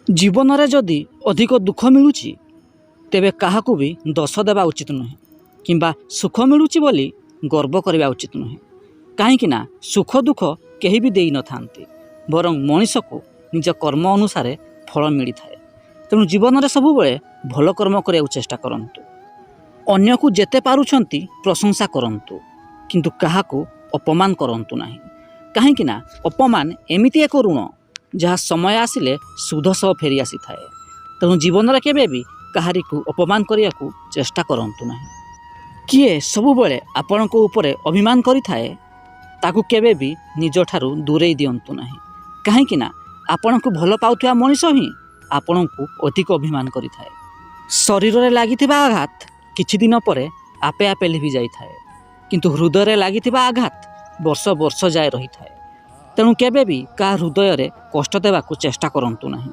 जीवन में जदि अधिक दुख मिलूची तेबे काहाकू भी दोष देवा उचित नुहे किंबा सुख मिलूची बोली गर्व करवा उचित नुहे। कहीं सुख दुख केही भी देई न थांती, बरं मनीष को निज कर्म अनुसार फल मिली थाए। तेणु जीवन में सबुबले भल कर्म करने चेष्टा करंतु। अन्य को जेते पारुछंती प्रशंसा करंतु, किंतु काहाकू अपमान करंतु नाही। कहीं अपमान एमिति एक ऋण जहाँ समय आसिले सुध सह फेरी आसी थाए। तेणु जीवन में केबे भी काहारी को अपमान करने को चेष्टा करंतु नाही। किए सबुबले आपण को ऊपर अभिमान करि थाए ताकू केबे भी निज ठारू दूरेई दियंतु नाही। कहीं आपण को भल पाउथुआ मनीष ही आपण को अधिक अभिमान करि थाए। शरीर में लागिथिबा आघात किछि दिन परे आपे आपे लिभि जाई थाए, किंतु हृदय में लागिथिबा आघात वर्ष वर्ष जाए रही थाए। तेणु केबे भी का हृदय रे कष्ट देवाकू चेष्टा करंतु नाही।